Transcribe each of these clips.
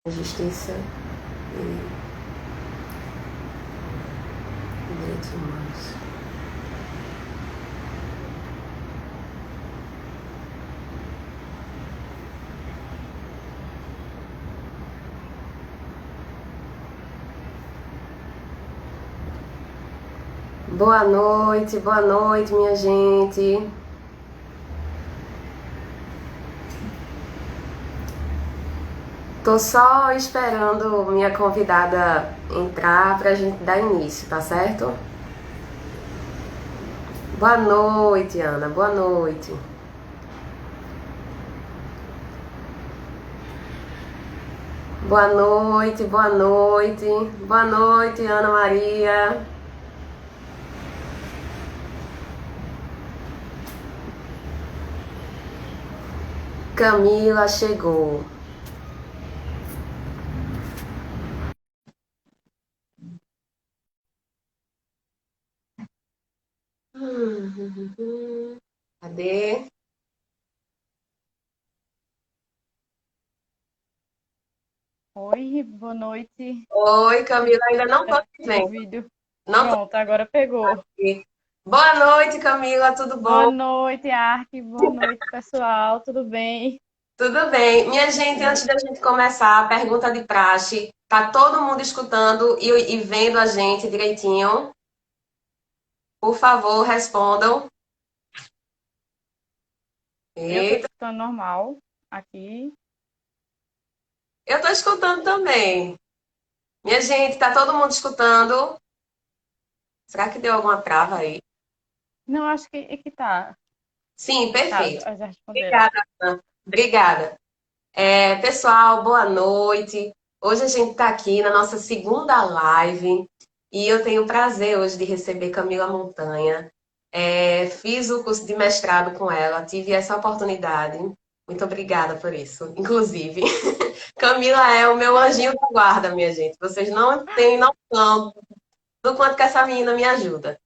Justiça e Direitos Humanos. Boa noite, minha gente. Tô só esperando minha convidada entrar pra gente dar início, tá certo? Boa noite, Ana. Boa noite. Boa noite, boa noite. Boa noite, Ana Maria. Camila chegou. Cadê? Oi, boa noite. Oi, Camila, ainda não tô te No vendo. vídeo. Não tô Pronto, agora pegou. aqui. Boa noite, Camila, tudo Boa bom? noite, Ark. Boa noite, pessoal. Tudo bem? Tudo bem. Minha gente, antes da gente começar, a pergunta de praxe. Tá todo mundo escutando e vendo a gente direitinho? Por favor, respondam. Eu estou Eita, escutando normal aqui. eu tô escutando também. Minha gente, tá todo mundo escutando? Será que deu alguma trava aí? Não, acho que tá. Sim, Tá, perfeito. já responderam. Obrigada, Ana. Obrigada. Pessoal, boa noite. Hoje a gente está aqui na nossa segunda live e eu tenho o prazer hoje de receber Camila Montanha. Fiz o curso de mestrado com ela, tive essa oportunidade. Muito obrigada por isso. Inclusive, Camila é o meu anjinho da guarda, minha gente. Vocês não têm noção do quanto que essa menina me ajuda.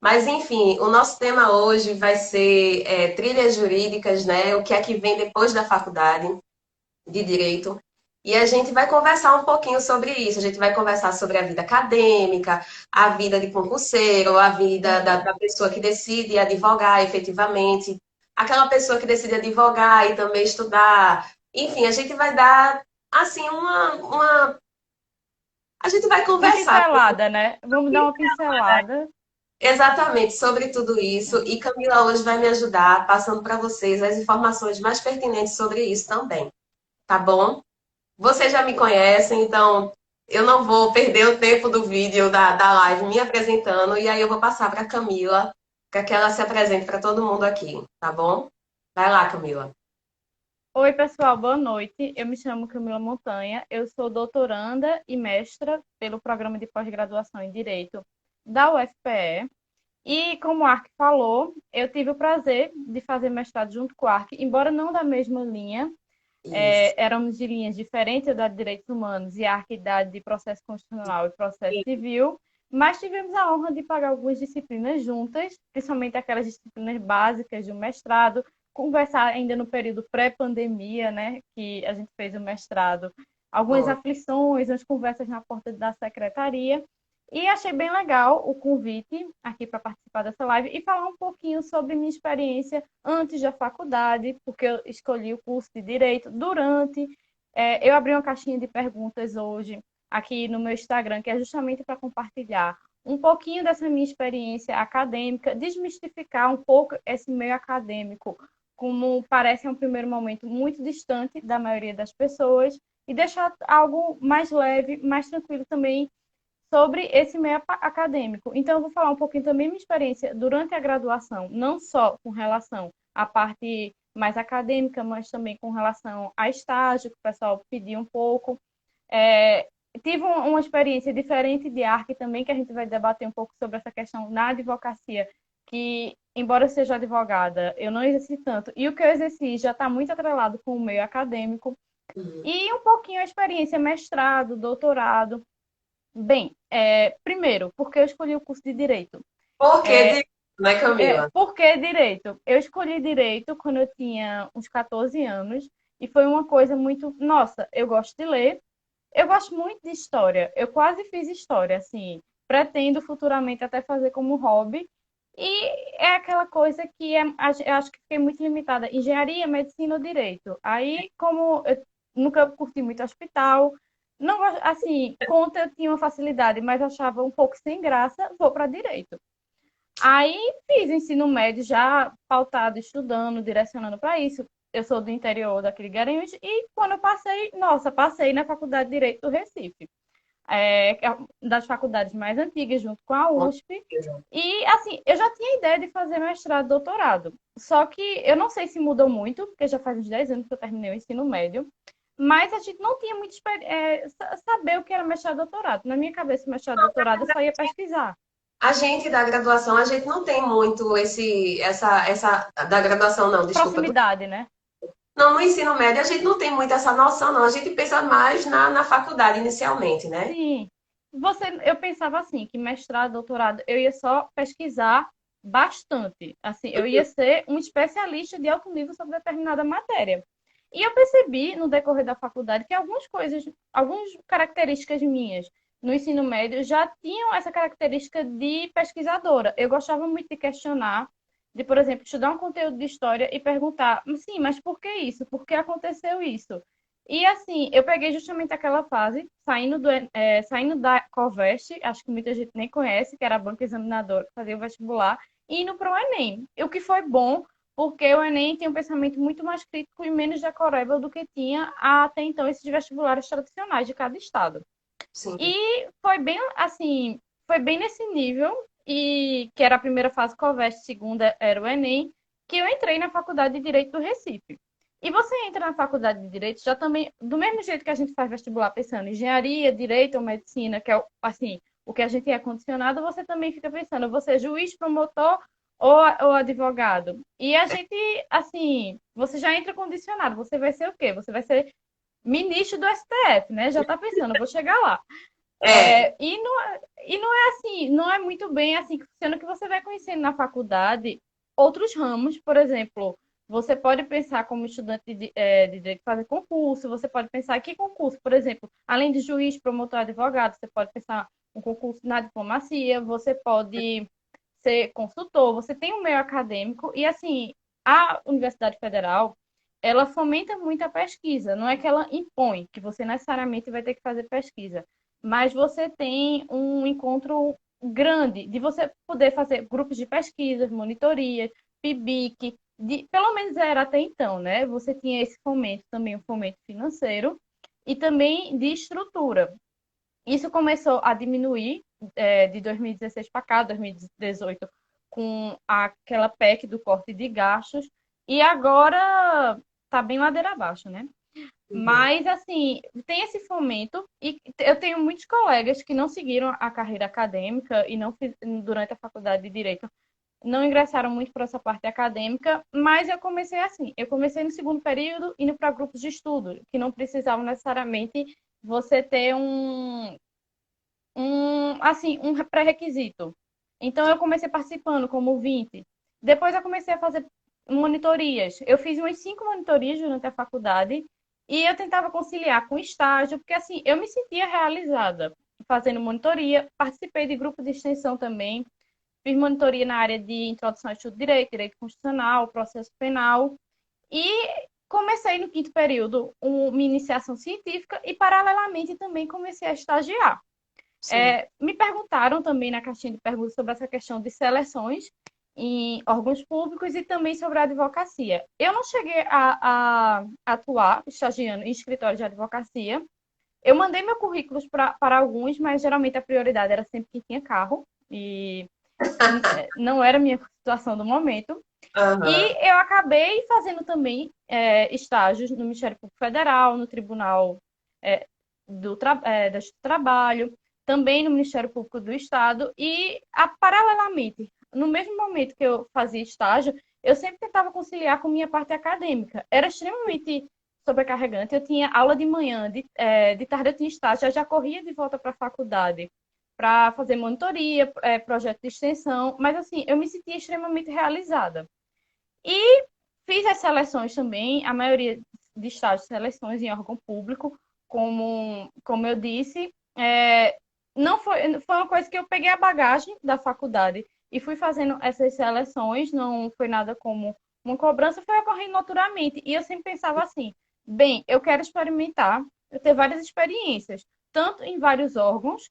Mas, enfim, o nosso tema hoje vai ser trilhas jurídicas, né? O que é que vem depois da faculdade de direito. E a gente vai conversar um pouquinho sobre isso. A gente vai conversar sobre a vida acadêmica, a vida de concurseiro, a vida da pessoa que decide advogar efetivamente, aquela pessoa que decide advogar e também estudar. Enfim, a gente vai dar, assim, a gente vai Uma conversar pincelada, né? Vamos dar uma pincelada. exatamente sobre tudo isso. E Camila hoje vai me ajudar, passando para vocês as informações mais pertinentes sobre isso também. Tá bom? Vocês já me conhecem, então eu não vou perder o tempo do vídeo da live me apresentando, e aí eu vou passar para a Camila, para que ela se apresente para todo mundo aqui, tá bom? Vai lá, Camila. Oi, pessoal, boa noite. Eu me chamo Camila Montanha. Eu sou doutoranda e mestra pelo Programa de Pós-Graduação em Direito da UFPE. E como o Ark falou, eu tive o prazer de fazer mestrado junto com o Ark, embora não da mesma linha, Isso. éramos de linhas diferentes, eu da de Direitos Humanos e a Ark da de Processo Constitucional e Processo Civil, mas tivemos a honra de pagar algumas disciplinas juntas, principalmente aquelas disciplinas básicas de um mestrado, conversar ainda no período pré-pandemia, né, que a gente fez o mestrado, algumas Foi. aflições, umas conversas na porta da secretaria, e achei bem legal o convite aqui para participar dessa live e falar um pouquinho sobre minha experiência antes da faculdade, porque eu escolhi o curso de Direito durante. Eu abri uma caixinha de perguntas hoje aqui no meu Instagram, que é justamente para compartilhar um pouquinho dessa minha experiência acadêmica, desmistificar um pouco esse meio acadêmico, como parece em um primeiro momento muito distante da maioria das pessoas, e deixar algo mais leve, mais tranquilo também sobre esse meio acadêmico. Então, eu vou falar um pouquinho também minha experiência durante a graduação, não só com relação à parte mais acadêmica, mas também com relação a estágio, que o pessoal pediu um pouco. É, tive uma experiência diferente de ARC também, que a gente vai debater um pouco sobre essa questão na advocacia, que, embora eu seja advogada, eu não exerci tanto. E o que eu exerci já está muito atrelado com o meio acadêmico. E um pouquinho a experiência mestrado, doutorado. Bem, primeiro, porque eu escolhi o curso de Direito. Por que de... né, Camila? Por que Direito? Eu escolhi Direito quando eu tinha uns 14 anos e foi uma coisa muito... Nossa, eu gosto de ler, Eu gosto muito de história. Eu quase fiz história, assim. Pretendo futuramente até fazer como hobby. E é aquela coisa que eu acho que fiquei muito limitada. Engenharia, medicina ou direito. Aí, como eu nunca curti muito hospital, não, assim, conta eu tinha uma facilidade, mas achava um pouco sem graça, vou para direito. Aí fiz ensino médio já pautado, estudando, direcionando para isso. Eu sou do interior daquele Garanhuns e quando eu passei, nossa, passei na Faculdade de Direito do Recife, que é uma das faculdades mais antigas, junto com a Com USP. certeza. E assim, eu já tinha ideia de fazer mestrado e doutorado. Só que eu não sei se mudou muito, porque já faz uns 10 anos que eu terminei o ensino médio. Mas a gente não tinha muito saber o que era mestrado e doutorado. Na minha cabeça, mestrado e doutorado, eu só ia pesquisar. A gente da graduação, a gente não tem muito essa da graduação não, desculpa. Proximidade, né? Não, no ensino médio a gente não tem muito essa noção, não. A gente pensa mais na faculdade inicialmente, né? Sim. Eu pensava assim, que mestrado, doutorado, eu ia só pesquisar bastante. Assim, eu ia ser um especialista de alto nível sobre determinada matéria. E eu percebi no decorrer da faculdade que algumas coisas, algumas características minhas no ensino médio já tinham essa característica de pesquisadora. Eu gostava muito de questionar, de, por exemplo, estudar um conteúdo de história e perguntar, sim, mas por que isso? Por que aconteceu isso? E assim, eu peguei justamente aquela fase, saindo da Coveste, acho que muita gente nem conhece, que era a banca examinadora que fazia o vestibular, e indo para o Enem. O que foi bom, porque o Enem tem um pensamento muito mais crítico e menos decoreba do que tinha até então esses vestibulares tradicionais de cada estado. Sim. E foi bem assim, foi bem nesse nível, e que era a primeira fase Coveste, segunda era o Enem, que eu entrei na Faculdade de Direito do Recife. E você entra na faculdade de Direito já também, do mesmo jeito que a gente faz vestibular pensando em engenharia, direito ou medicina, que é assim, o que a gente é condicionado, você também fica pensando, você é juiz, promotor ou advogado. E a gente, assim, você já entra condicionado, você vai ser o quê? Você vai ser ministro do STF, né? Já tá pensando, vou chegar lá. É, E não é assim, não é muito bem assim que funciona, que você vai conhecendo na faculdade outros ramos, por exemplo, você pode pensar como estudante de direito fazer concurso, você pode pensar que concurso, por exemplo, além de juiz, promotor, advogado, você pode pensar um concurso na diplomacia, você pode ser consultor, você tem um meio acadêmico e assim, a Universidade Federal, ela fomenta muito a pesquisa, não é que ela impõe que você necessariamente vai ter que fazer pesquisa, mas você tem um encontro grande de você poder fazer grupos de pesquisa, monitorias, PIBIC, pelo menos era até então, né? Você tinha esse fomento também, um fomento financeiro e também de estrutura. Isso começou a diminuir de 2016 para cá, 2018, com aquela PEC do corte de gastos, e agora está bem ladeira abaixo, né? uhum. Mas, assim, tem esse fomento, e eu tenho muitos colegas que não seguiram a carreira acadêmica e não durante a faculdade de Direito, não ingressaram muito para essa parte acadêmica, mas eu comecei assim. Eu comecei no segundo período, indo para grupos de estudo, que não precisavam necessariamente você ter um pré-requisito. Então, eu comecei participando como ouvinte. Depois, eu comecei a fazer monitorias. Eu fiz umas 5 monitorias durante a faculdade e eu tentava conciliar com estágio, porque assim, eu me sentia realizada fazendo monitoria. Participei de grupo de extensão também. Fiz monitoria na área de introdução ao estudo de direito, direito constitucional, processo penal. E comecei no quinto período uma iniciação científica e, paralelamente, também comecei a estagiar. Sim. Me perguntaram também na caixinha de perguntas sobre essa questão de seleções em órgãos públicos e também sobre a advocacia. Eu não cheguei a atuar estagiando em escritório de advocacia. Eu mandei meu currículo para alguns, mas geralmente a prioridade era sempre quem tinha carro e não era a minha situação do momento. Aham. E eu acabei fazendo também estágios no Ministério Público Federal, no Tribunal é, do Trabalho, também no Ministério Público do Estado e, paralelamente, no mesmo momento que eu fazia estágio, eu sempre tentava conciliar com minha parte acadêmica. Era extremamente sobrecarregante. Eu tinha aula de manhã, de tarde eu tinha estágio, eu já corria de volta para a faculdade para fazer monitoria, projeto de extensão, mas assim, eu me sentia extremamente realizada. E fiz as seleções também, a maioria de estágios, seleções em órgão público, como eu disse, não foi uma coisa que eu peguei a bagagem da faculdade e fui fazendo essas seleções, não foi nada como uma cobrança, foi ocorrendo naturalmente. E eu sempre pensava assim, bem, eu quero experimentar, eu ter várias experiências, tanto em vários órgãos,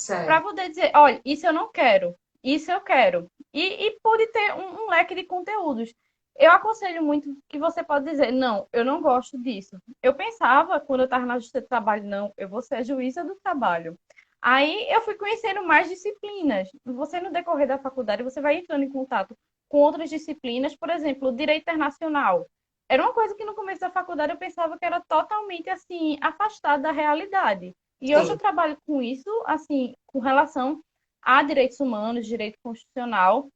para Certo. poder dizer, olha, isso eu não quero, isso eu quero. E pude ter um leque de conteúdos. Eu aconselho muito que você pode dizer, não, eu não gosto disso. Eu pensava, quando eu estava na justiça do trabalho, não, eu vou ser a juíza do trabalho. Aí eu fui conhecendo mais disciplinas. Você, no decorrer da faculdade, você vai entrando em contato com outras disciplinas, por exemplo, direito internacional. Era uma coisa que no começo da faculdade eu pensava que era totalmente assim, afastada da realidade. E hoje eu Sim. trabalho com isso, assim, com relação a direitos humanos, direito constitucional.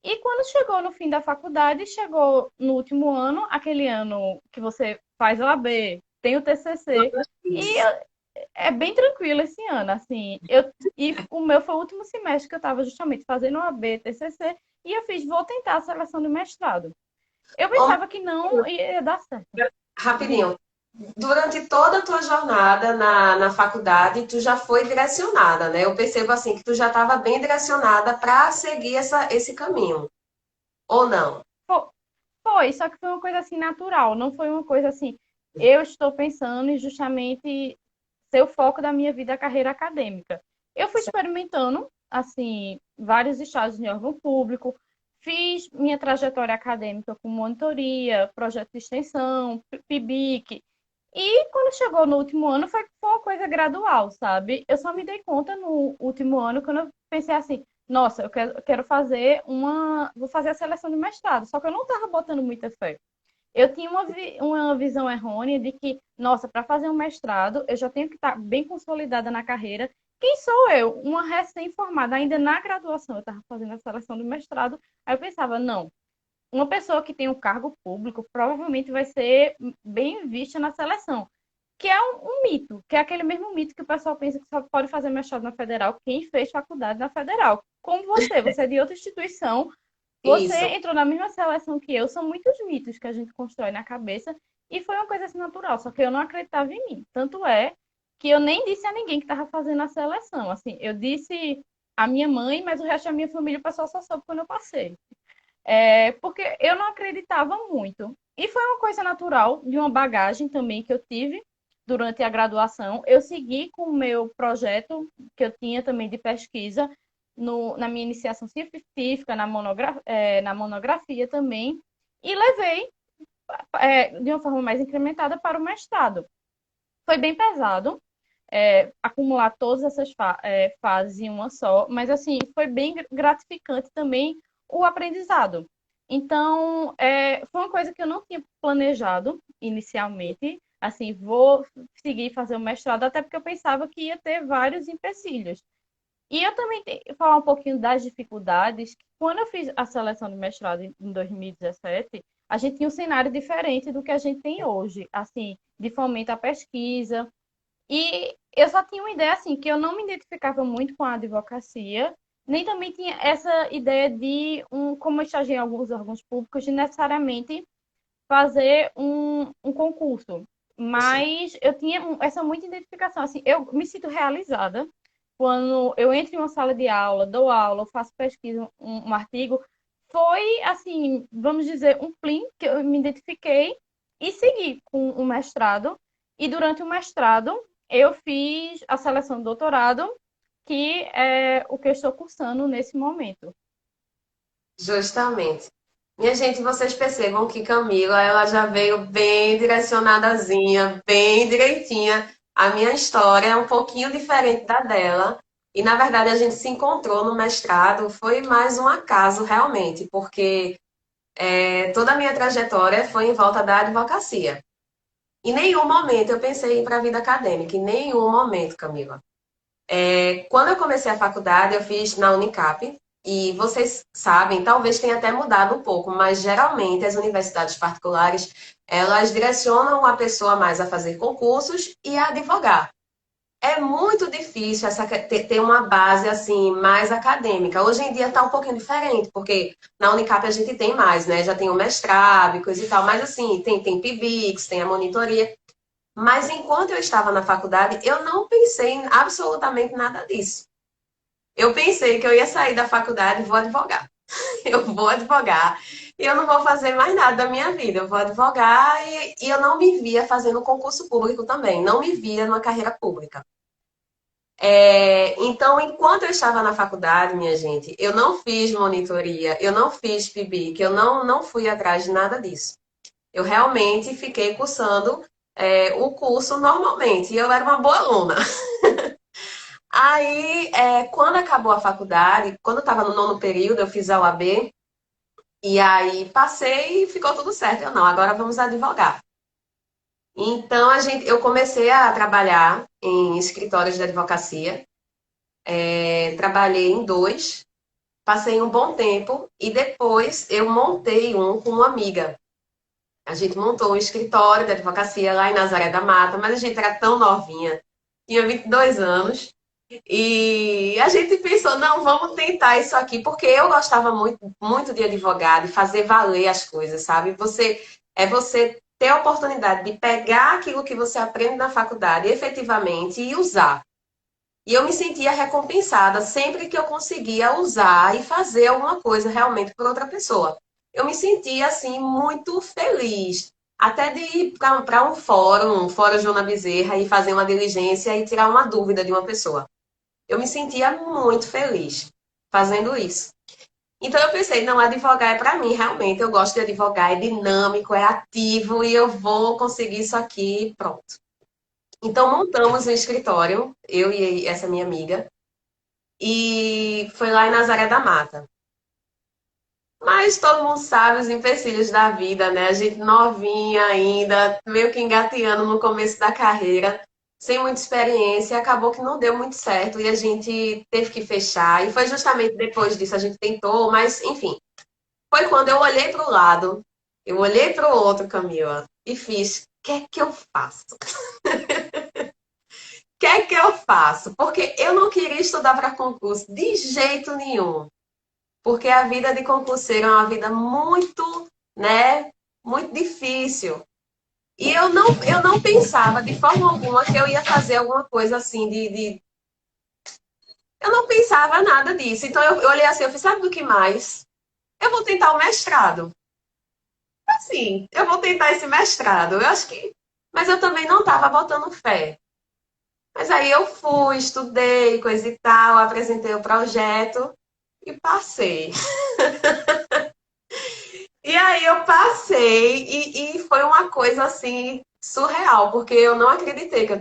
E quando chegou no fim da faculdade, chegou no último ano, aquele ano que você faz o AB, tem o TCC, e Isso. é bem tranquilo esse ano, assim. E o meu foi o último semestre que eu estava justamente fazendo o AB, TCC, e eu fiz, vou tentar a seleção do mestrado. Eu Ô, pensava que não ia dar certo. Diga. rapidinho. Durante toda a tua jornada na faculdade, tu já foi direcionada, né? Eu percebo assim que tu já estava bem direcionada para seguir esse caminho, ou não? Foi, só que foi uma coisa assim natural, não foi uma coisa assim, eu estou pensando em justamente ser o foco da minha vida, a carreira acadêmica. Eu fui experimentando, assim, vários estágios em órgão público, fiz minha trajetória acadêmica com monitoria, projeto de extensão, PIBIC, e quando chegou no último ano foi uma coisa gradual, sabe? Eu só me dei conta no último ano quando eu pensei assim, nossa, eu quero fazer vou fazer a seleção de mestrado, só que eu não estava botando muita fé. Eu tinha uma visão errônea de que, nossa, para fazer um mestrado, eu já tenho que estar bem consolidada na carreira. Quem sou eu? Uma recém-formada, ainda na graduação, eu estava fazendo a seleção do mestrado. Aí eu pensava, não, uma pessoa que tem um cargo público provavelmente vai ser bem vista na seleção. Que é um mito, que é aquele mesmo mito que o pessoal pensa que só pode fazer mestrado na federal quem fez faculdade na federal. Como você é de outra instituição, você Isso. entrou na mesma seleção que eu, são muitos mitos que a gente constrói na cabeça e foi uma coisa assim natural, só que eu não acreditava em mim. Tanto é que eu nem disse a ninguém que estava fazendo a seleção. Assim, eu disse a minha mãe, mas o resto da minha família, o pessoal só soube quando eu passei. Porque eu não acreditava muito. E foi uma coisa natural, de uma bagagem também que eu tive durante a graduação. Eu segui com o meu projeto, que eu tinha também de pesquisa, na minha iniciação científica, na monografia também, e levei de uma forma mais incrementada para o mestrado. Foi bem pesado, acumular todas essas fases em uma só, mas assim, foi bem gratificante também o aprendizado. Então, foi uma coisa que eu não tinha planejado inicialmente, assim, vou seguir fazer o mestrado, até porque eu pensava que ia ter vários empecilhos. E eu também tenho que falar um pouquinho das dificuldades. Quando eu fiz a seleção do mestrado em 2017, a gente tinha um cenário diferente do que a gente tem hoje, assim, de fomento à pesquisa, e eu só tinha uma ideia assim, que eu não me identificava muito com a advocacia, nem também tinha essa ideia de, como eu estagiei em alguns órgãos públicos, de necessariamente fazer um concurso. Mas eu tinha essa muita identificação. Assim, eu me sinto realizada quando eu entro em uma sala de aula, dou aula, faço pesquisa, um artigo. Foi, assim, vamos dizer, um plim que eu me identifiquei e segui com o mestrado. E durante o mestrado, eu fiz a seleção do doutorado, que é o que eu estou cursando nesse momento. Justamente. Minha gente, vocês percebam que Camila, ela já veio bem direcionadazinha, bem direitinha. A minha história é um pouquinho diferente da dela. E, na verdade, a gente se encontrou no mestrado, foi mais um acaso, realmente, porque toda a minha trajetória foi em volta da advocacia. Em nenhum momento eu pensei em ir para a vida acadêmica, em nenhum momento, Camila. Quando eu comecei a faculdade, eu fiz na Unicap, e vocês sabem, talvez tenha até mudado um pouco, mas geralmente as universidades particulares, elas direcionam a pessoa mais a fazer concursos e a advogar. É muito difícil ter uma base assim mais acadêmica. Hoje em dia está um pouquinho diferente, porque na Unicap a gente tem mais, né? Já tem o mestrado e coisa e tal, mas assim, tem PIBICS, tem a monitoria. Mas enquanto eu estava na faculdade, eu não pensei em absolutamente nada disso. Eu pensei que eu ia sair da faculdade e vou advogar. Eu vou advogar e eu não vou fazer mais nada da minha vida. Eu vou advogar e eu não me via fazendo concurso público também. Não me via numa carreira pública. Então, enquanto eu estava na faculdade, minha gente, eu não fiz monitoria, eu não fiz PIBIC, eu não fui atrás de nada disso. Eu realmente fiquei cursando o curso normalmente e eu era uma boa aluna. Aí, quando acabou a faculdade, quando eu estava no nono período, eu fiz a OAB e aí passei e ficou tudo certo. Eu não, agora vamos advogar. Então, eu comecei a trabalhar em escritórios de advocacia. Trabalhei em dois, passei um bom tempo e depois eu montei um com uma amiga. A gente montou um escritório de advocacia lá em Nazaré da Mata, mas a gente era tão novinha, tinha 22 anos, e a gente pensou, não, vamos tentar isso aqui, porque eu gostava muito, muito de advogado e fazer valer as coisas, sabe? Você ter a oportunidade de pegar aquilo que você aprende na faculdade efetivamente e usar. E eu me sentia recompensada sempre que eu conseguia usar e fazer alguma coisa realmente por outra pessoa. Eu me sentia, assim, muito feliz. Até de ir para um fórum Joana Bezerra, e fazer uma diligência e tirar uma dúvida de uma pessoa. Eu me sentia muito feliz fazendo isso. Então eu pensei, não, advogar é para mim, realmente. Eu gosto de advogar, é dinâmico, é ativo e eu vou conseguir isso aqui, pronto. Então montamos um escritório, eu e essa minha amiga, e foi lá em Nazaré da Mata. Mas todo mundo sabe os empecilhos da vida, né? A gente novinha ainda, meio que engateando no começo da carreira, sem muita experiência, acabou que não deu muito certo e a gente teve que fechar. E foi justamente depois disso a gente tentou, mas enfim, foi quando eu olhei para o lado, eu olhei para o outro, Camila, e fiz: o que é que eu faço? O que é que eu faço? Porque eu não queria estudar para concurso de jeito nenhum. Porque a vida de concurseiro é uma vida muito, né, muito difícil. E eu não pensava de forma alguma que eu ia fazer alguma coisa assim Eu não pensava nada disso. Então eu olhei assim, eu fiz, sabe do que mais? Eu vou tentar o mestrado. Assim, eu vou tentar esse mestrado. Eu acho que. Mas eu também não estava botando fé. Mas aí eu fui, estudei, coisa e tal, apresentei o projeto e passei. E aí eu passei e foi uma coisa assim surreal, porque eu não acreditei que eu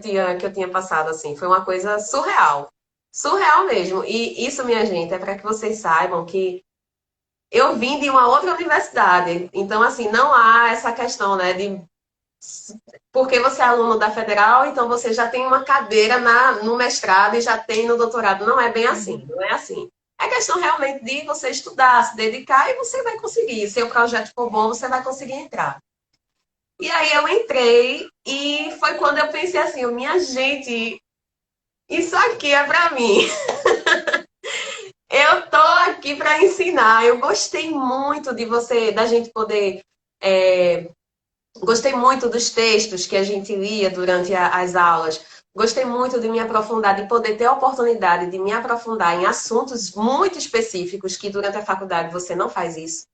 tinha passado assim. Foi uma coisa surreal. Surreal mesmo. E isso, minha gente, é para que vocês saibam que eu vim de uma outra universidade. Então, assim, não há essa questão, né, de porque você é aluno da federal, então você já tem uma cadeira no mestrado e já tem no doutorado. Não é bem assim, Uhum. não é assim. É questão realmente de você estudar, se dedicar e você vai conseguir. Se o projeto for bom, você vai conseguir entrar. E aí eu entrei e foi quando eu pensei assim, minha gente, isso aqui é para mim. Eu tô aqui para ensinar. Eu gostei muito de da gente poder gostei muito dos textos que a gente lia durante as aulas. Gostei muito de me aprofundar, de poder ter a oportunidade de me aprofundar em assuntos muito específicos que durante a faculdade você não faz isso.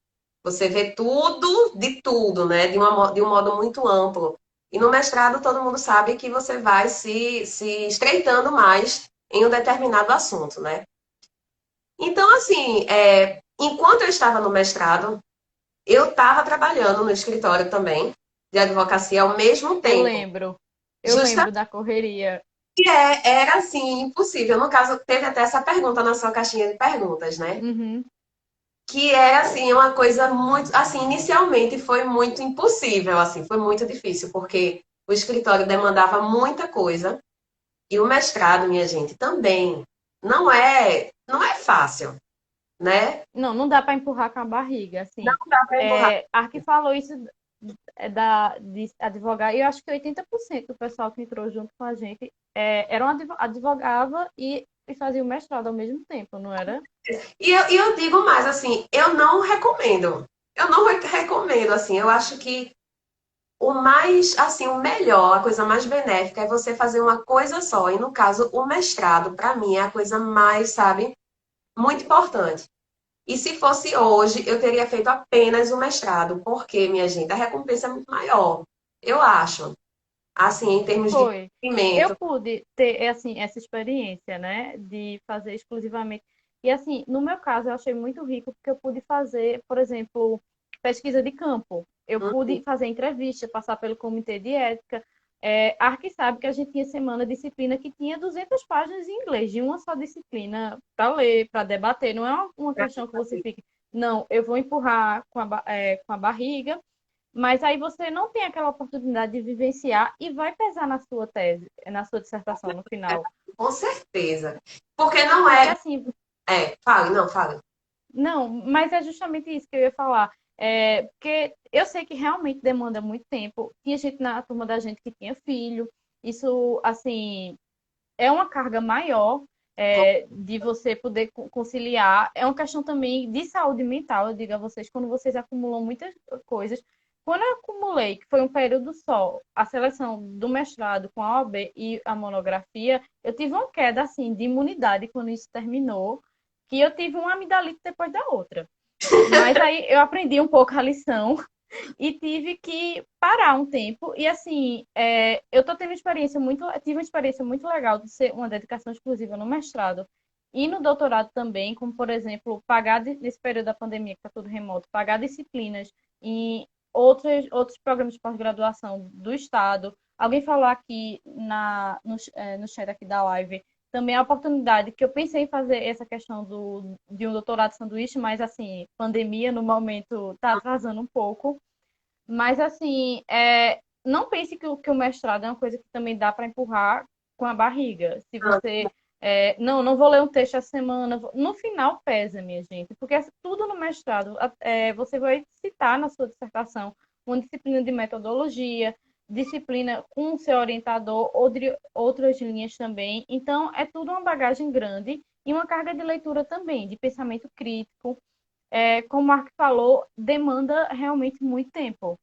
Você vê tudo de tudo, né? De um modo muito amplo. E no mestrado todo mundo sabe que você vai se estreitando mais em um determinado assunto, né? Então, assim, enquanto eu estava no mestrado, eu estava trabalhando no escritório também de advocacia ao mesmo Eu tempo. lembro. Eu Justamente lembro da correria. era assim, impossível. No caso, teve até essa pergunta na sua caixinha de perguntas, né? Uhum. Que é assim, uma coisa muito, assim, inicialmente foi muito impossível, assim, foi muito difícil, porque o escritório demandava muita coisa e o mestrado, minha gente, também não é fácil, né? Não, não dá para empurrar com a barriga, Não assim. dá para empurrar. A Arque falou isso de advogar, e eu acho que 80% do pessoal que entrou junto com a gente advogava e fazia o mestrado ao mesmo tempo, não era? E eu digo mais, assim, eu não recomendo. Eu não recomendo, assim, eu acho que o mais, assim, o melhor, a coisa mais benéfica é você fazer uma coisa só. E no caso, o mestrado, para mim, é a coisa mais, sabe, muito importante. E se fosse hoje, eu teria feito apenas o mestrado, porque, minha gente, a recompensa é muito maior. Eu acho. Assim, em termos de Foi. Eu conhecimento. pude ter, assim, essa experiência, né, de fazer exclusivamente. E, assim, no meu caso, eu achei muito rico, porque eu pude fazer, por exemplo, pesquisa de campo. Eu pude fazer entrevista, passar pelo comitê de ética. A Arque sabe que a gente tinha semana disciplina que tinha 200 páginas em inglês, de uma só disciplina para ler, para debater. Não é uma questão que você fique, não, eu vou empurrar com a barriga, mas aí você não tem aquela oportunidade de vivenciar e vai pesar na sua tese, na sua dissertação no final. Com certeza. Porque não Porque é. assim, Fale, não, fale. não, mas é justamente isso que eu ia falar. Porque eu sei que realmente demanda muito tempo. Tinha gente na turma da gente que tinha filho. Isso, assim, é uma carga maior de você poder conciliar. É uma questão também de saúde mental, eu digo a vocês, quando vocês acumulam muitas coisas. Quando eu acumulei, que foi um período só, a seleção do mestrado com a OAB e a monografia, eu tive uma queda assim de imunidade quando isso terminou, que eu tive uma amidalite depois da outra. Mas aí eu aprendi um pouco a lição e tive que parar um tempo. E assim, eu tô tendo tive uma experiência muito legal de ser uma dedicação exclusiva no mestrado e no doutorado também, como por exemplo, pagar nesse período da pandemia, que está tudo remoto, pagar disciplinas em outros programas de pós-graduação do Estado. Alguém falou aqui no chat aqui da live também a oportunidade que eu pensei em fazer essa questão de um doutorado sanduíche, mas assim, pandemia no momento está atrasando um pouco. Mas, assim, não pense que o mestrado é uma coisa que também dá para empurrar com a barriga. Se você. Não vou ler um texto essa semana. No final, pesa, minha gente, porque tudo no mestrado você vai citar na sua dissertação uma disciplina de metodologia, disciplina com o seu orientador, outras linhas também. Então, é tudo uma bagagem grande e uma carga de leitura também, de pensamento crítico. Como o Marco falou, demanda realmente muito tempo.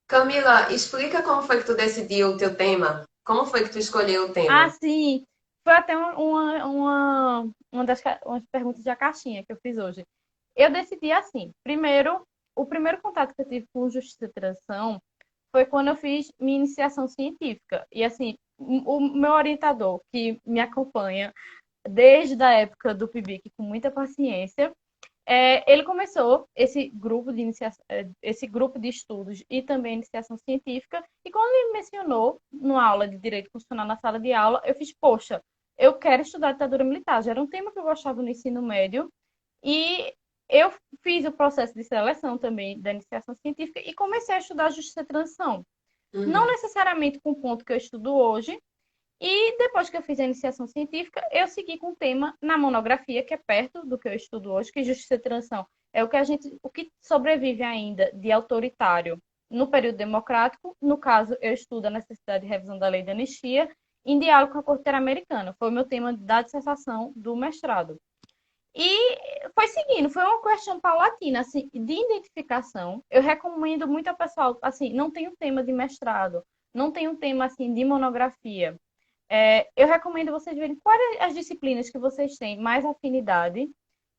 Camila, explica como foi que tu decidiu o teu tema. Como foi que tu escolheu o Ah, tema? sim. Foi até umas perguntas da caixinha que eu fiz hoje. Eu decidi assim. Primeiro, o primeiro contato que eu tive com justiça e transição foi quando eu fiz minha iniciação científica. E assim, o meu orientador, que me acompanha desde a época do PIBIC com muita paciência, ele começou esse grupo de estudos e também iniciação científica, e quando ele mencionou numa aula de Direito Constitucional na sala de aula, eu fiz, poxa, eu quero estudar ditadura militar. Já era um tema que eu gostava no ensino médio, e eu fiz o processo de seleção também da iniciação científica e comecei a estudar justiça e transição. Não Uhum. necessariamente com o ponto que eu estudo hoje, e depois que eu fiz a iniciação científica, eu segui com o tema na monografia, que é perto do que eu estudo hoje, que justiça e transição é o que sobrevive ainda de autoritário no período democrático. No caso, eu estudo a necessidade de revisão da lei da anistia em diálogo com a Corte Interamericana. Foi o meu tema da dissertação do mestrado. E foi seguindo, foi uma questão paulatina, assim, de identificação. Eu recomendo muito ao pessoal, assim, não tem um tema de mestrado, não tem um tema, assim, de monografia. Eu recomendo vocês verem quais as disciplinas que vocês têm mais afinidade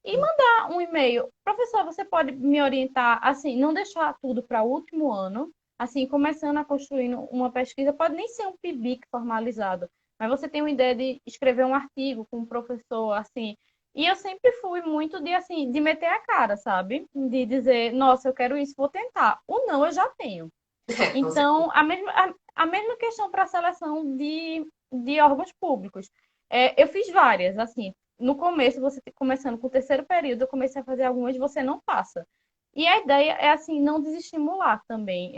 e mandar um e-mail. Professor, você pode me orientar, assim, não deixar tudo para o último ano, assim, começando a construir uma pesquisa, pode nem ser um PIBIC formalizado, mas você tem uma ideia de escrever um artigo com um professor, assim. E eu sempre fui muito de, assim, de meter a cara, sabe? De dizer, nossa, eu quero isso, vou tentar. O não eu já tenho. Com certeza. Então, a mesma questão para a seleção de órgãos públicos. Eu fiz várias, assim, no começo, começando com o terceiro período, eu comecei a fazer algumas, você não passa. E a ideia é, assim, não desestimular também.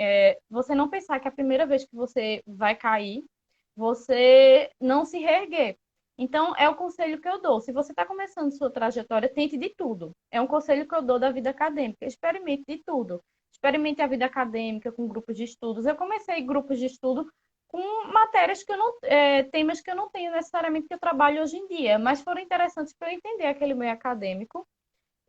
Você não pensar que a primeira vez que você vai cair, você não se reerguer. Então, é o conselho que eu dou. Se você está começando sua trajetória, tente de tudo. É um conselho que eu dou da vida acadêmica. Experimente de tudo. Experimente a vida acadêmica com grupos de estudos. Eu comecei grupos de estudo com matérias que eu não, temas que eu não tenho necessariamente que eu trabalho hoje em dia, mas foram interessantes para eu entender aquele meio acadêmico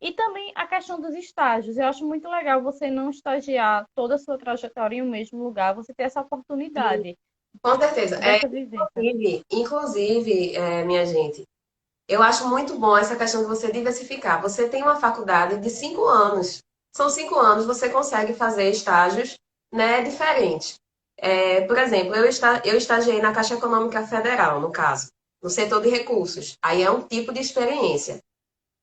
E também a questão dos estágios. Eu acho muito legal você não estagiar toda a sua trajetória em um mesmo lugar, você ter essa oportunidade Com certeza. dessa vivência. Minha gente, eu acho muito bom essa questão de você diversificar. Você tem uma faculdade de 5 anos. São 5 anos, você consegue fazer estágios, né, diferentes. Por exemplo, eu estagiei na Caixa Econômica Federal, no caso, no setor de recursos. Aí é um tipo de experiência.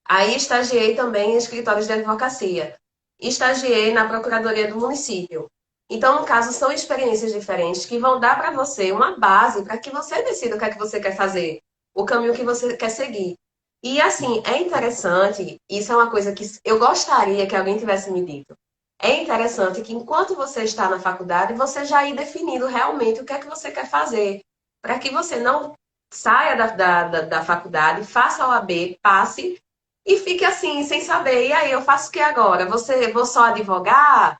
Aí estagiei também em escritórios de advocacia. Estagiei na Procuradoria do Município. Então, no caso, são experiências diferentes que vão dar para você uma base para que você decida o que é que você quer fazer, o caminho que você quer seguir. E assim, é interessante, isso é uma coisa que eu gostaria que alguém tivesse me dito. É interessante que enquanto você está na faculdade, você já ir definindo realmente o que é que você quer fazer, para que você não saia da faculdade, faça a OAB, passe e fique assim, sem saber. E aí, eu faço o que agora? Vou só advogar?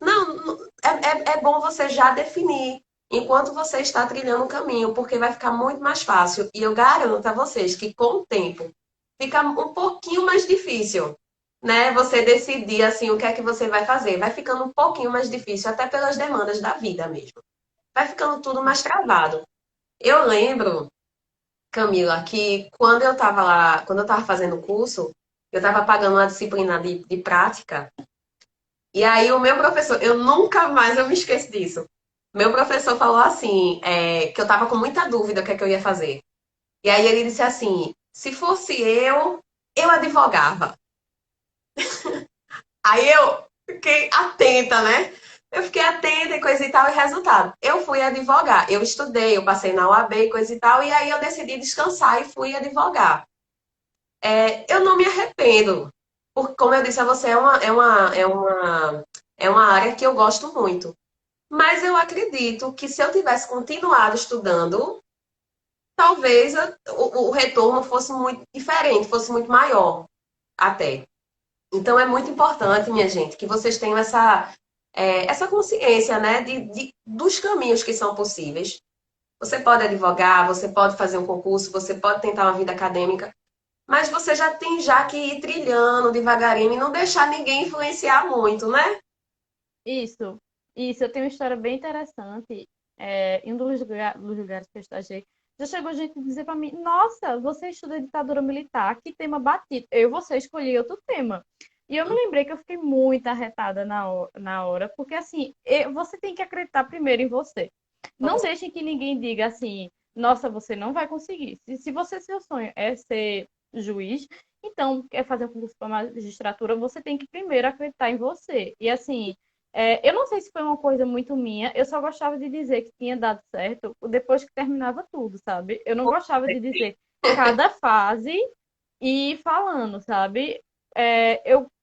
Não, é bom você já definir enquanto você está trilhando o caminho, porque vai ficar muito mais fácil. E eu garanto a vocês que com o tempo fica um pouquinho mais difícil, né? Você decidir assim o que é que você vai fazer. Vai ficando um pouquinho mais difícil, até pelas demandas da vida mesmo. Vai ficando tudo mais travado. Eu lembro, Camila, que quando eu estava lá, quando eu estava fazendo o curso, eu estava pagando uma disciplina de prática. E aí o meu professor, eu nunca mais eu me esqueço disso. Meu professor falou assim, que eu estava com muita dúvida o que é que eu ia fazer. E aí ele disse assim, se fosse eu advogava. Aí eu fiquei atenta, né? Eu fiquei atenta e coisa e tal, e resultado. Eu fui advogar. Eu estudei, eu passei na UAB e coisa e tal, e aí eu decidi descansar e fui advogar. Eu não me arrependo, porque, como eu disse a você, é uma área que eu gosto muito. Mas eu acredito que se eu tivesse continuado estudando, talvez o retorno fosse muito diferente, fosse muito maior até. Então é muito importante, minha gente, que vocês tenham essa consciência, né, dos caminhos que são possíveis. Você pode advogar, você pode fazer um concurso, você pode tentar uma vida acadêmica, mas você já que ir trilhando devagarinho e não deixar ninguém influenciar muito, né? Isso, isso. Eu tenho uma história bem interessante. Em um dos lugares que eu estagiei, já chegou gente a dizer para mim: Nossa, você estuda ditadura militar, que tema batido. Eu e você escolhi outro tema. E eu me lembrei que eu fiquei muito arretada na hora, porque assim, você tem que acreditar primeiro em você. Não deixe que ninguém diga assim: Nossa, você não vai conseguir. Se você, seu sonho é ser juiz, então quer fazer um concurso para magistratura, você tem que primeiro acreditar em você. E assim. Eu não sei se foi uma coisa muito minha, eu só gostava de dizer que tinha dado certo depois que terminava tudo, sabe? Eu não gostava de dizer cada fase e ir falando, sabe?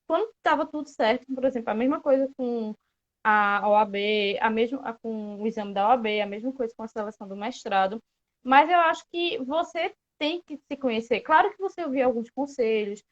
Quando estava tudo certo, por exemplo, a mesma coisa com a OAB, com o exame da OAB, a mesma coisa com a seleção do mestrado, mas eu acho que você tem que se conhecer. Claro que você ouvir alguns conselhos,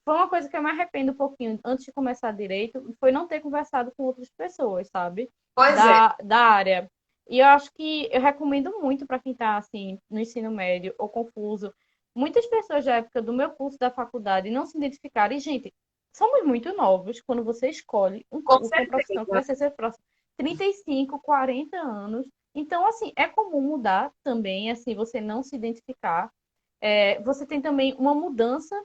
foi uma coisa que eu me arrependo um pouquinho antes de começar direito, foi não ter conversado com outras pessoas, sabe? Pois é. Da área. E eu acho que eu recomendo muito para quem está assim no ensino médio ou confuso. Muitas pessoas da época do meu curso da faculdade não se identificaram. E, gente, somos muito novos quando você escolhe um Com curso, uma profissão que certeza. vai ser seu próximo 35, 40 anos. Então, assim, é comum mudar também, assim, você não se identificar. Você tem também uma mudança.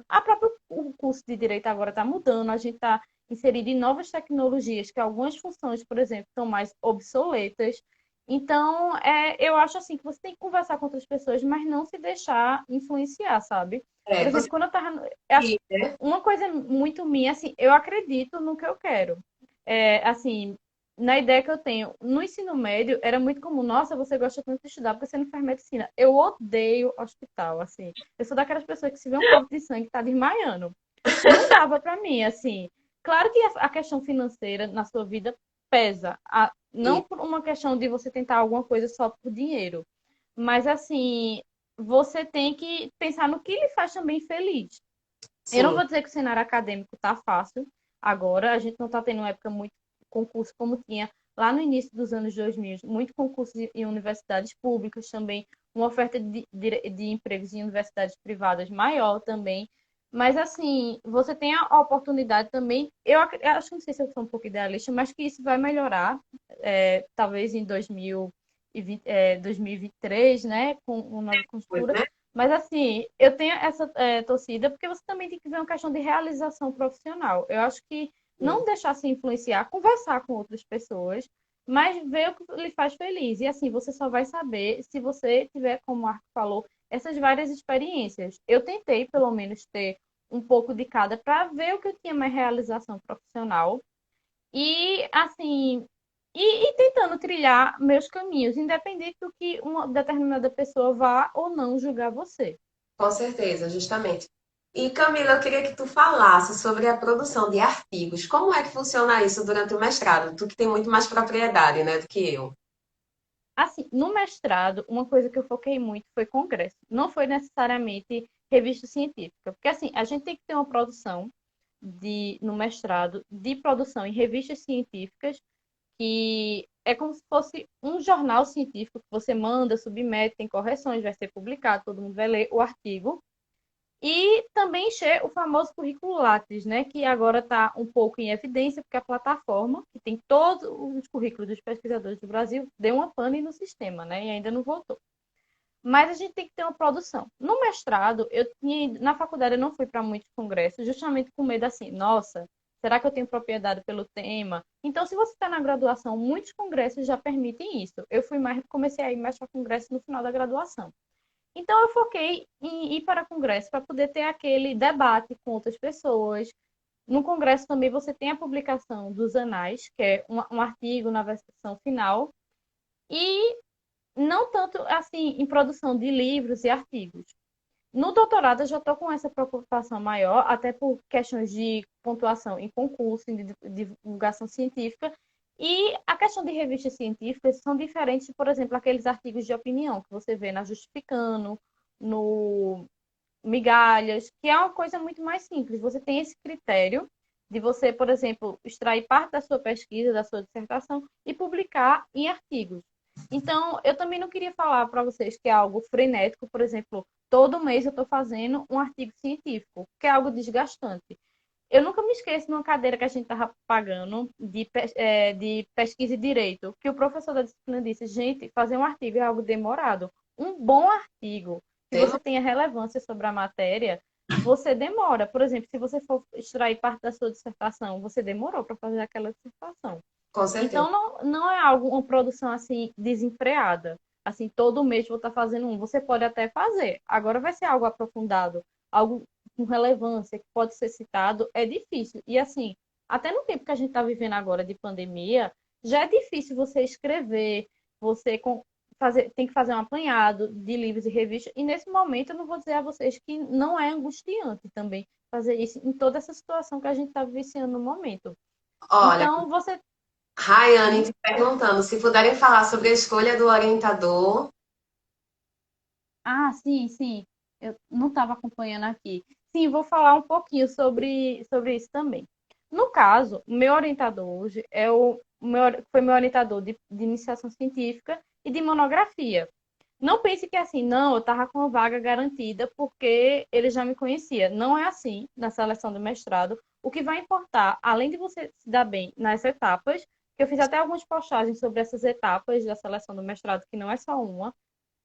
A própria o curso de direito agora está mudando, a gente está inserido em novas tecnologias, que algumas funções, por exemplo, estão mais obsoletas. Então, eu acho assim que você tem que conversar com outras pessoas, mas não se deixar influenciar, sabe? Por exemplo, Você quando eu tava. Acho que né? uma coisa muito minha, assim, eu acredito no que eu quero. Assim, na ideia que eu tenho, no ensino médio, era muito comum, nossa, você gosta tanto de estudar porque você não faz medicina. Eu odeio hospital, assim. Eu sou daquelas pessoas que se vê um corte de sangue tá desmaiando. Não dava para mim, assim. Claro que a questão financeira na sua vida pesa, não por uma questão de você tentar alguma coisa só por dinheiro, mas assim, você tem que pensar no que lhe faz também feliz. Eu não Sim, vou dizer que o cenário acadêmico tá fácil agora, a gente não tá tendo uma época muito concurso como tinha lá no início dos anos 2000, muito concurso em universidades públicas também, uma oferta de empregos em universidades privadas maior também, Mas, assim, você tem a oportunidade também. Eu acho que não sei se eu sou um pouco idealista, mas que isso vai melhorar, talvez em 2023, né, com uma nova Pois, costura. né? Mas, assim, eu tenho essa torcida, porque você também tem que ver uma questão de realização profissional. Eu acho que não deixar se influenciar, conversar com outras pessoas, mas ver o que lhe faz feliz. E, assim, você só vai saber se você tiver, como o Marco falou, essas várias experiências. Eu tentei, pelo menos, ter um pouco de cada para ver o que eu tinha mais realização profissional e assim e tentando trilhar meus caminhos, independente do que uma determinada pessoa vá ou não julgar você. Com certeza, justamente. E Camila, eu queria que tu falasse sobre a produção de artigos. Como é que funciona isso durante o mestrado? Tu que tem muito mais propriedade, né, do que eu. Assim, no mestrado, uma coisa que eu foquei muito foi congresso. Não foi necessariamente revista científica, porque assim, a gente tem que ter uma produção no mestrado de produção em revistas científicas que é como se fosse um jornal científico que você manda, submete, tem correções, vai ser publicado, todo mundo vai ler o artigo. E também encher o famoso currículo Lattes, né, que agora está um pouco em evidência, porque a plataforma, que tem todos os currículos dos pesquisadores do Brasil, deu uma pane no sistema, né, e ainda não voltou. Mas a gente tem que ter uma produção. No mestrado, na faculdade eu não fui para muitos congressos, justamente com medo assim, nossa, será que eu tenho propriedade pelo tema? Então, se você está na graduação, muitos congressos já permitem isso. Eu comecei a ir mais para congresso no final da graduação. Então, eu foquei em ir para congresso para poder ter aquele debate com outras pessoas. No congresso também você tem a publicação dos anais, que é um artigo na versão final, e não tanto assim em produção de livros e artigos. No doutorado, eu já estou com essa preocupação maior, até por questões de pontuação em concurso, em divulgação científica. E a questão de revistas científicas são diferentes, por exemplo, aqueles artigos de opinião que você vê na Justificando, no Migalhas, que é uma coisa muito mais simples. Você tem esse critério de você, por exemplo, extrair parte da sua pesquisa, da sua dissertação e publicar em artigos. Então, eu também não queria falar para vocês que é algo frenético, por exemplo, todo mês eu estou fazendo um artigo científico, que é algo desgastante. Eu nunca me esqueço numa cadeira que a gente estava pagando de pesquisa e direito, que o professor da disciplina disse, gente, fazer um artigo é algo demorado. Um bom artigo, que Temo, você tenha relevância sobre a matéria, você demora. Por exemplo, se você for extrair parte da sua dissertação, você demorou para fazer aquela dissertação. com certeza. Então, não é algo, uma produção assim desenfreada. Assim, todo mês vou estar fazendo um. Você pode até fazer. Agora vai ser algo aprofundado, algo com relevância, que pode ser citado, é difícil. E assim, até no tempo que a gente está vivendo agora de pandemia, já é difícil você escrever, você tem que fazer um apanhado de livros e revistas. E nesse momento eu não vou dizer a vocês que não é angustiante também fazer isso em toda essa situação que a gente está vivenciando no momento. Olha, Então, você. Rayane Sim. te perguntando se puderem falar sobre a escolha do orientador. Ah, sim, sim. Eu não estava acompanhando aqui. Sim, vou falar um pouquinho sobre isso também. No caso, o meu orientador hoje foi meu orientador de iniciação científica e de monografia. Não pense que é assim, não, eu estava com uma vaga garantida porque ele já me conhecia. Não é assim na seleção do mestrado. O que vai importar, além de você se dar bem nas etapas, que eu fiz até algumas postagens sobre essas etapas da seleção do mestrado, que não é só uma,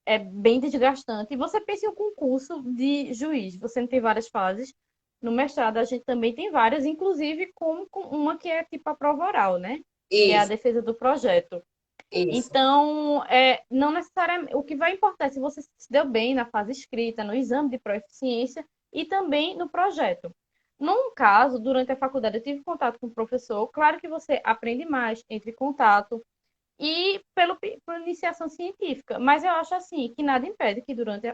é bem desgastante. E você pensa em um concurso de juiz, você não tem várias fases. No mestrado a gente também tem várias, inclusive com uma que é tipo a prova oral, né? Que é a Isso, defesa do projeto. isso. Então, não necessariamente. O que vai importar é se você se deu bem na fase escrita, no exame de proficiência e também no projeto. Num caso, durante a faculdade, eu tive contato com o professor. Claro que você aprende mais, entre em contato, e por iniciação científica. Mas eu acho assim que nada impede que durante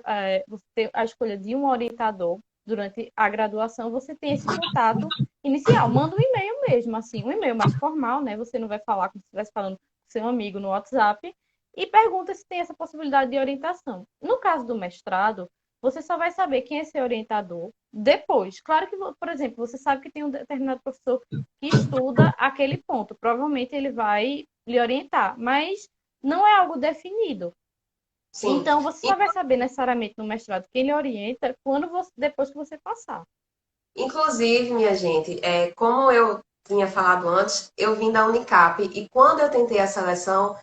você ter a escolha de um orientador durante a graduação, você tenha esse contato inicial. Manda um e-mail mesmo, assim, um e-mail mais formal, né? Você não vai falar como se estivesse falando com seu amigo no WhatsApp e pergunta se tem essa possibilidade de orientação. No caso do mestrado, você só vai saber quem é seu orientador depois. Claro que, por exemplo, você sabe que tem um determinado professor que estuda aquele ponto. Provavelmente ele vai lhe orientar, mas não é algo definido. Sim. Então, você só vai saber necessariamente no mestrado quem lhe orienta depois que você passar. Inclusive, minha gente, como eu tinha falado antes, eu vim da Unicap e quando eu tentei a seleção,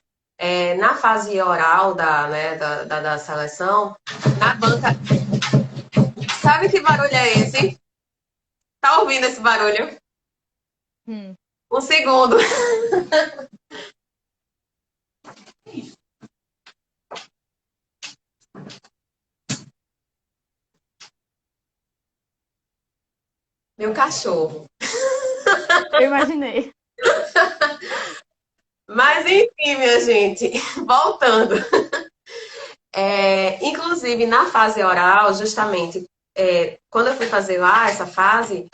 na fase oral né, da seleção, na banca. Sabe que barulho é esse? Tá ouvindo esse barulho? Hum. Um segundo. Meu cachorro. Eu imaginei. Mas enfim, minha gente, voltando. Inclusive, na fase oral, justamente, quando eu fui fazer lá essa fase,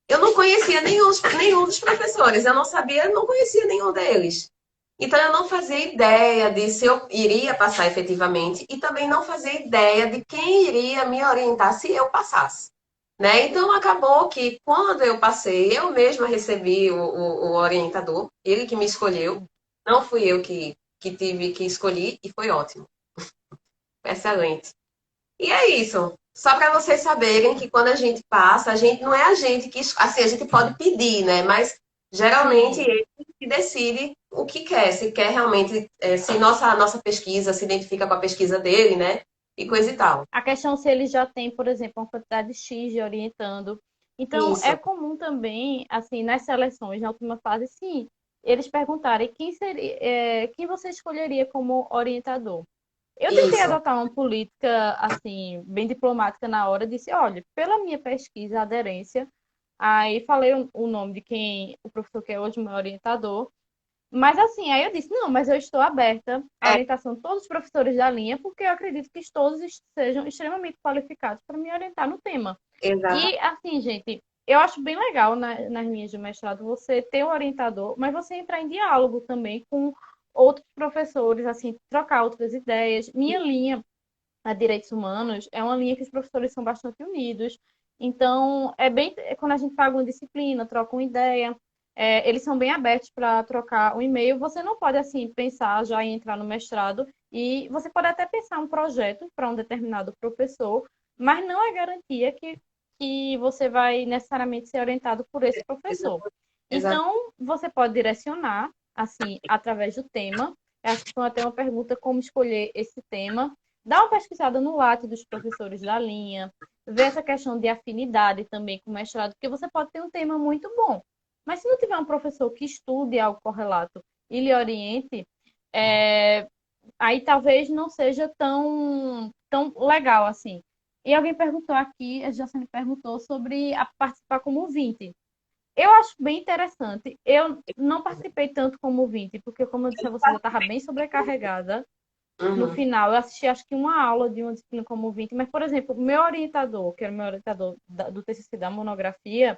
eu não conhecia nenhum dos professores, eu não sabia, não conhecia nenhum deles. Então, eu não fazia ideia de se eu iria passar efetivamente e também não fazia ideia de quem iria me orientar se eu passasse. Né? Então, acabou que quando eu passei, eu mesma recebi o orientador, ele que me escolheu, não fui eu que tive que escolher e foi ótimo, excelente. E é isso. Só para vocês saberem que quando a gente passa, a gente não é a gente que. Assim, a gente pode pedir, né? Mas geralmente Sim. ele que decide o que quer. Se quer realmente. Se nossa pesquisa se identifica com a pesquisa dele, né? E coisa e tal. A questão se ele já tem, por exemplo, uma quantidade X de orientando. Então, é Isso, comum também, assim, nas seleções, na última fase, sim, eles perguntarem quem você escolheria como orientador. Eu tentei isso. adotar uma política, assim, bem diplomática na hora, disse, olha, pela minha pesquisa, aderência, aí falei o nome de quem, o professor que é hoje meu orientador, mas assim, aí eu disse, não, mas eu estou aberta à É, orientação de todos os professores da linha, porque eu acredito que todos sejam extremamente qualificados para me orientar no tema. exato. E assim, gente, eu acho bem legal nas linhas de mestrado você ter um orientador, mas você entrar em diálogo também com outros professores, assim, trocar outras ideias. Minha linha, a Direitos Humanos, é uma linha que os professores são bastante unidos. Então, quando a gente paga uma disciplina, troca uma ideia, eles são bem abertos para trocar um e-mail. Você não pode, assim, pensar já em entrar no mestrado e você pode até pensar um projeto para um determinado professor, mas não é garantia que você vai necessariamente ser orientado por esse professor. Exato. Então, você pode direcionar, assim, através do tema. Eu acho que foi até uma pergunta como escolher esse tema. Dá uma pesquisada no Lattes dos professores da linha, ver essa questão de afinidade também com o mestrado, porque você pode ter um tema muito bom, mas se não tiver um professor que estude algo correlato e lhe oriente, é, aí talvez não seja tão legal assim. E alguém perguntou aqui, a Jacene perguntou sobre participar como ouvinte. Eu acho bem interessante. Eu não participei tanto como ouvinte, porque, como eu disse a você, já estava bem sobrecarregada. No Uhum. final, eu assisti acho que uma aula de uma disciplina como ouvinte, mas, por exemplo, o meu orientador, que era o meu orientador do TCC da monografia,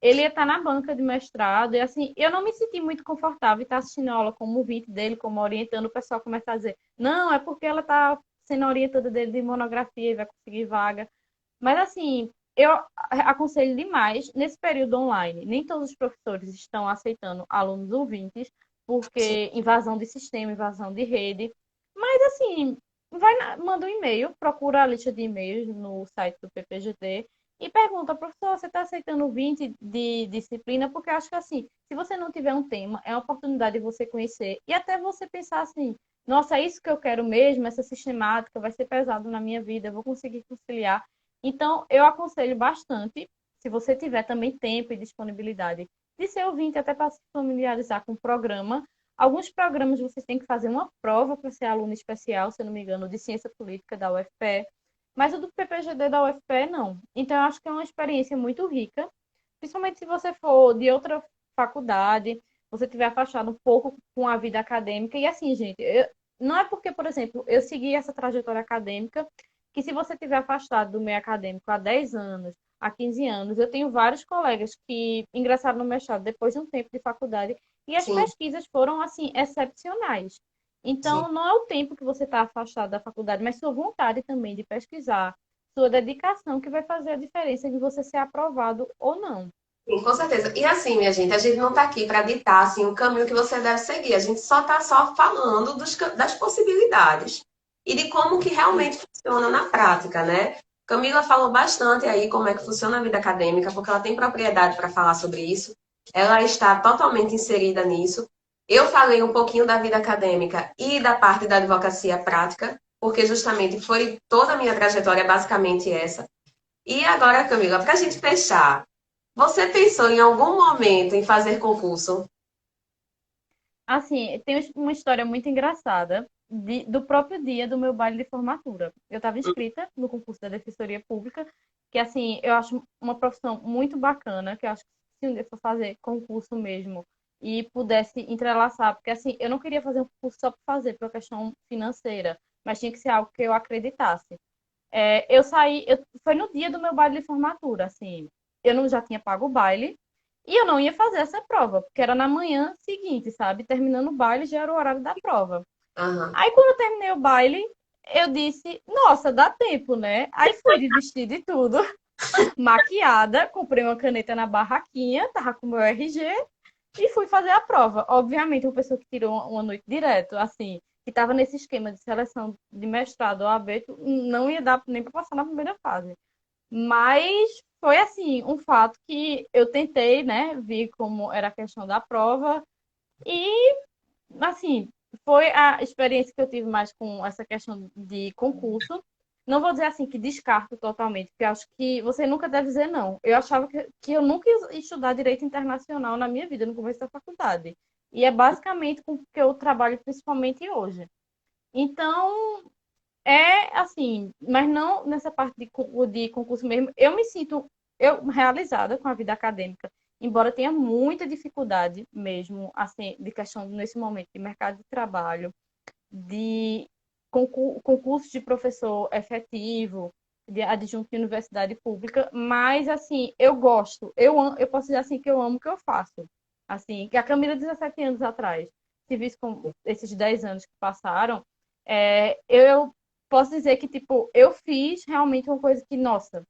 ele ia estar na banca de mestrado, e assim, eu não me senti muito confortável em estar assistindo a aula como ouvinte dele, como orientando, o pessoal começa a dizer, não, é porque ela está sendo orientada dele de monografia e vai conseguir vaga. Mas assim, eu aconselho demais nesse período online. Nem todos os professores estão aceitando alunos ouvintes, Sim. porque invasão de sistema, invasão de rede. Mas assim, manda um e-mail, procura a lista de e-mails no site do PPGD e pergunta, professor, você está aceitando 20 de disciplina? Porque eu acho que assim, se você não tiver um tema, é uma oportunidade de você conhecer e até você pensar assim, nossa, é isso que eu quero mesmo, essa sistemática vai ser pesado na minha vida, eu vou conseguir conciliar. Então, eu aconselho bastante, se você tiver também tempo e disponibilidade, de ser ouvinte até para se familiarizar com o programa. Alguns programas vocês têm que fazer uma prova para ser aluno especial, se eu não me engano, de ciência política da UFPE, mas o do PPGD da UFPE não. Então, eu acho que é uma experiência muito rica, principalmente se você for de outra faculdade, você tiver afastado um pouco com a vida acadêmica. E assim, gente, não é porque, por exemplo, eu segui essa trajetória acadêmica que se você tiver afastado do meio acadêmico há 10 anos, há 15 anos, eu tenho vários colegas que ingressaram no mestrado depois de um tempo de faculdade e as Sim, pesquisas foram, assim, excepcionais. sim. Então, não é o tempo que você está afastado da faculdade, mas sua vontade também de pesquisar, sua dedicação que vai fazer a diferença de você ser aprovado ou não. Sim, com certeza. E assim, minha gente, a gente não está aqui para ditar assim, o caminho que você deve seguir. A gente só está só falando das possibilidades e de como que realmente funciona na prática, né? Camila falou bastante aí como é que funciona a vida acadêmica, porque ela tem propriedade para falar sobre isso. Ela está totalmente inserida nisso. Eu falei um pouquinho da vida acadêmica e da parte da advocacia prática, porque justamente foi toda a minha trajetória basicamente essa. E agora, Camila, para a gente fechar, você pensou em algum momento em fazer concurso? Assim, tem uma história muito engraçada do próprio dia do meu baile de formatura. Eu estava inscrita no concurso da Defensoria Pública, que assim, eu acho uma profissão muito bacana, que eu acho que se um dia for fazer concurso mesmo e pudesse entrelaçar, porque assim, eu não queria fazer um concurso só por fazer, por questão financeira, mas tinha que ser algo que eu acreditasse. Eu saí, foi no dia do meu baile de formatura, assim, eu não já tinha pago o baile e eu não ia fazer essa prova, porque era na manhã seguinte, sabe? Terminando o baile já era o horário da prova. Aham. Aí quando eu terminei o baile, eu disse, nossa, dá tempo, né? Aí fui de vestido e tudo, maquiada, comprei uma caneta na barraquinha, tava com o meu RG e fui fazer a prova. Obviamente, uma pessoa que tirou uma noite direto, assim, que estava nesse esquema de seleção de mestrado ou AB, não ia dar nem para passar na primeira fase. Mas foi assim, um fato que eu tentei, né, vi como era a questão da prova e assim, foi a experiência que eu tive mais com essa questão de concurso. Não vou dizer assim que descarto totalmente, porque eu acho que você nunca deve dizer não. Eu achava que eu nunca ia estudar direito internacional na minha vida, no começo da faculdade. E é basicamente com o que eu trabalho principalmente hoje. Então, é assim, mas não nessa parte de concurso mesmo. Eu me sinto realizada com a vida acadêmica, embora tenha muita dificuldade mesmo, assim, de questão nesse momento de mercado de trabalho, de concurso de professor efetivo, de adjunto de universidade pública, mas assim, eu gosto, eu posso dizer assim que eu amo o que eu faço. Assim, que a Camila 17 anos atrás, se visse com esses 10 anos que passaram, eu posso dizer que, tipo, eu fiz realmente uma coisa que, nossa,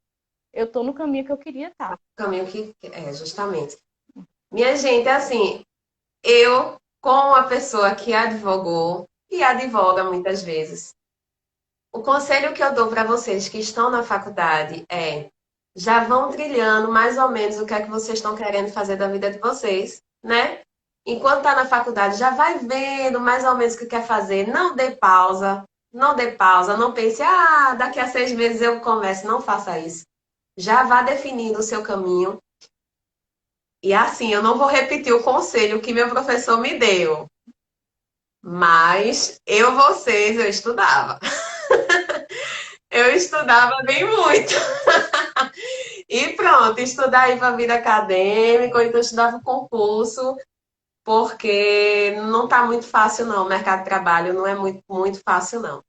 eu tô no caminho que eu queria estar. Caminho que é, justamente. Minha gente, assim, eu, como uma pessoa que advogou e advoga muitas vezes, o conselho que eu dou para vocês que estão na faculdade é: já vão trilhando mais ou menos o que é que vocês estão querendo fazer da vida de vocês, né? Enquanto está na faculdade, já vai vendo mais ou menos o que quer fazer. Não dê pausa, não dê pausa, não pense, daqui a 6 meses eu começo. Não faça isso. Já vá definindo o seu caminho. E assim, eu não vou repetir o conselho que meu professor me deu, mas eu estudava. Eu estudava bem muito. E pronto, estudar aí para a vida acadêmica, ou então estudava o concurso, porque não está muito fácil, não. O mercado de trabalho não é muito fácil, não.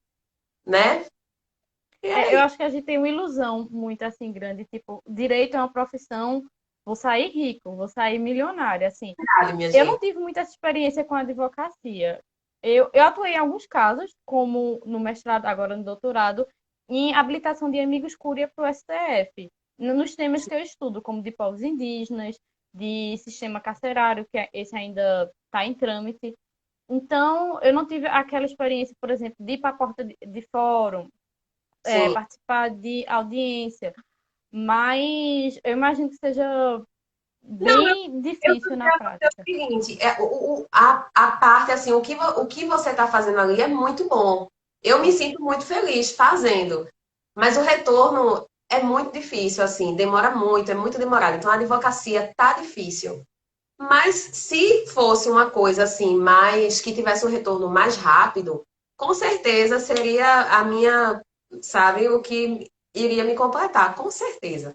Né? E Eu aí, acho que a gente tem uma ilusão muito assim grande, tipo, direito é uma profissão, vou sair rico, vou sair milionário, assim. minha Eu não gente. tive muita experiência com a advocacia. Eu atuei em alguns casos, como no mestrado, agora no doutorado, em habilitação de amigos cúria para o STF, nos temas que eu estudo, como de povos indígenas, de sistema carcerário, esse ainda está em trâmite. Então, eu não tive aquela experiência, por exemplo, de ir para a porta de fórum, Sim. participar de audiência, mas eu imagino que seja Não, bem eu difícil na queria dizer o prática. seguinte, a parte, assim, o que você está fazendo ali é muito bom. Eu me sinto muito feliz fazendo, mas o retorno é muito difícil, assim, demora muito, é muito demorado. Então, a advocacia tá difícil. Mas se fosse uma coisa assim, mais que tivesse um retorno mais rápido, com certeza seria a minha, sabe, o que iria me completar, com certeza.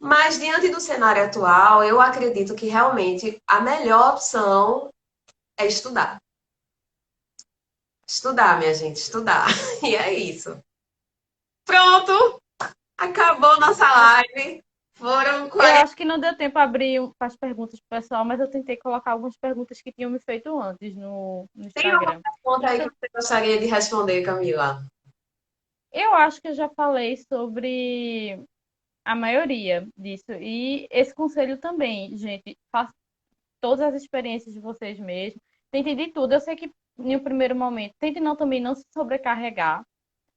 Mas diante do cenário atual, eu acredito que realmente a melhor opção é estudar. Estudar, minha gente, estudar. E é isso. Pronto, acabou nossa live. Foram Eu 40. acho que não deu tempo a abrir as perguntas pro pessoal, mas eu tentei colocar algumas perguntas que tinham me feito antes no Tem alguma Instagram. pergunta aí que Você, você gostaria de responder, Camila? eu acho que eu já falei sobre a maioria disso. E esse conselho também, gente, faça todas as experiências de vocês mesmos. Tente de tudo. Eu sei que em um primeiro momento, tente não também não se sobrecarregar,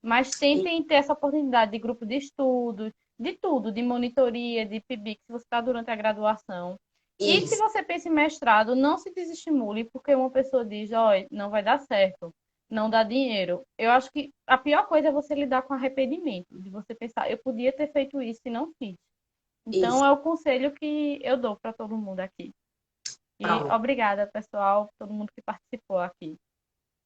Mas tentem ter essa oportunidade de grupo de estudos, de tudo, de monitoria, de PIBIC, se você está durante a graduação. E se Isso, você pensa em mestrado, não se desestimule, porque uma pessoa diz, olha, não vai dar certo, não dá dinheiro. Eu acho que a pior coisa é você lidar com arrependimento, de você pensar, eu podia ter feito isso e não fiz. isso. Então, é o conselho que eu dou para todo mundo aqui. E Pronto. obrigada, pessoal, todo mundo que participou aqui.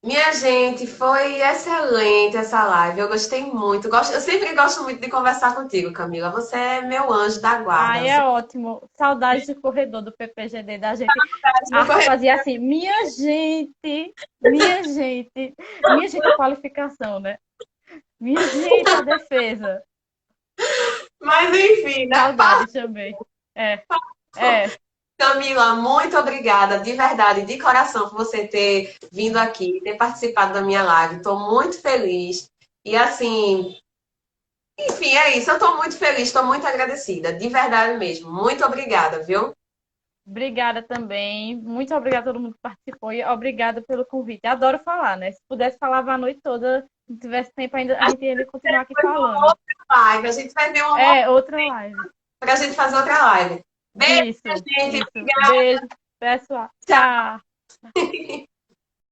Minha gente, foi excelente essa live. Eu gostei muito. Eu sempre gosto muito de conversar contigo, Camila. Você é meu anjo da guarda. Ai, Você é ótimo. Saudades do corredor do PPGD da gente. faz no Arthur corredor. fazia assim, minha gente a qualificação, né? Minha gente a defesa. Mas enfim, né? Saudades também. É, é. Camila, muito obrigada, de verdade, de coração, por você ter vindo aqui, ter participado da minha live. Estou muito feliz. E assim, enfim, é isso. Eu estou muito feliz, estou muito agradecida, de verdade mesmo. Muito obrigada, viu? Obrigada também. Muito obrigada a todo mundo que participou e obrigada pelo convite. Adoro falar, né? Se pudesse falar a noite toda, se tivesse tempo ainda, a gente ia continuar aqui falando. Live, a gente vai ter uma outra É, outra live. para a gente fazer outra live. Beijo, Isso, gente. isso. Beijo, pessoal. Tchau.